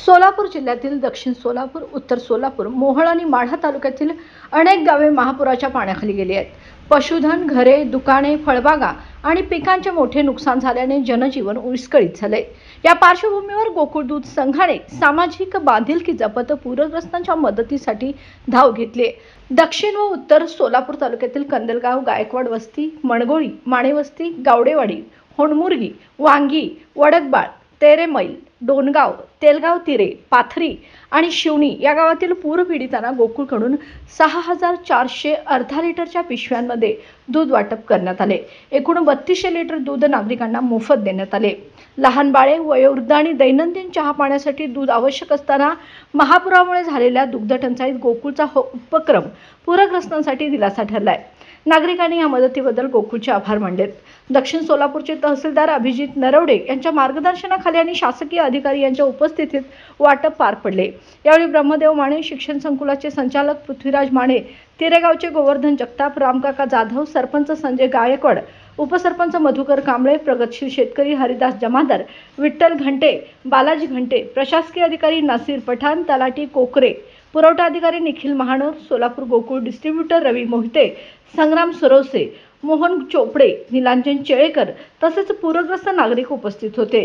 सोलापूर जिल्ह्यातील दक्षिण सोलापूर, उत्तर सोलापूर, मोहोळ आणि माढा तालुक्यातील अनेक गावे महापुराच्या पाण्याखाली गेली आहेत. पशुधन, घरे, दुकाने, फळबागा आणि पिकांचे मोठे नुकसान झाल्याने जनजीवन विस्कळीत झाले. या पार्श्वभूमीवर गोकुळ दूध संघाने सामाजिक बांधिलकी जपत पूरग्रस्तांच्या मदतीसाठी धाव घेतली. दक्षिण व उत्तर सोलापूर तालुक्यातील कंदलगाव, गायकवाड वस्ती, मणगोळी, माणेवस्ती, गावडेवाडी, होणमुर्गी, वांगी, वडकबाळ, तेरेमैल, डोनगाव, तेलगाव तिरे, पाथरी आणि शिवणी या गावातील पूरपीडितांना गोकुळकडून 6,400 अर्धा लिटरच्या पिशव्यांमध्ये दूध वाटप करण्यात आले. एकूण 3200 लिटर दूध नागरिकांना मोफत देण्यात आले. लहान बाळे, वयोवृद्ध आणि दैनंदिन चहा पाण्यासाठी दूध आवश्यक असताना महापुरामुळे झालेल्या दुग्ध टंचाईत गोकुळचा उपक्रम पूरग्रस्तांसाठी दिलासा ठरलाय. नागरिकांनी या मदतीबद्दल गोकुळचे आभार मानलेत. दक्षिण सोलापूरचे तहसीलदार अभिजित नरवडे यांच्या मार्गदर्शनाखाली आणि शासकीय अधिकारी यांच्या उपस्थितीत वाटप पार पडले. यावेळी ब्रह्मदेव माने शिक्षण संकुलाचे संचालक पृथ्वीराज माने, तिरेगावचे गोवर्धन जगताप, रामकाका जाधव, सरपंच संजय गायकवाड, उपसरपंच मधुकर कांबळे, प्रगतशील शेतकरी हरिदास जमादार, विठ्ठल घंटे, बालाजी घंटे, प्रशासकीय अधिकारी नासिर पठाण, तलाठी कोकरे, पुरवठा अधिकारी निखिल महानोर, सोलापूर गोकुळ डिस्ट्रीब्युटर रवी मोहिते, संग्राम सुरवसे, मोहन चोपडे, निलांजन चेळेकर तसेच पूरग्रस्त नागरिक उपस्थित होते.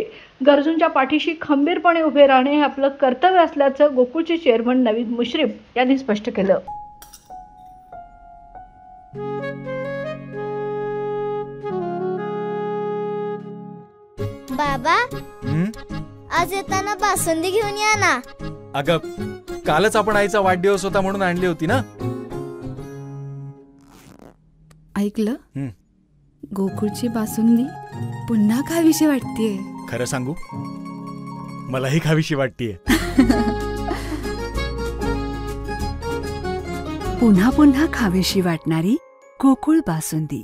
गरजूंच्या पाठीशी खंबीरपणे उभे राहणे हे आपलं कर्तव्य असल्याचं गोकुळचे चेअरमन नवीद मुश्रीफ यांनी स्पष्ट केलं. बाबा, आज येताना बासुंदी घेऊन या ना. अगं, कालच आपण आईचा वाढदिवस होता म्हणून आणली होती ना. ऐकलं, गोकुळची बासुंदी पुन्हा खावीशी वाटतेय. खरं सांगू, मलाही खावीशी वाटतेय. पुन्हा पुन्हा खावीशी वाटणारी गोकुळ बासुंदी.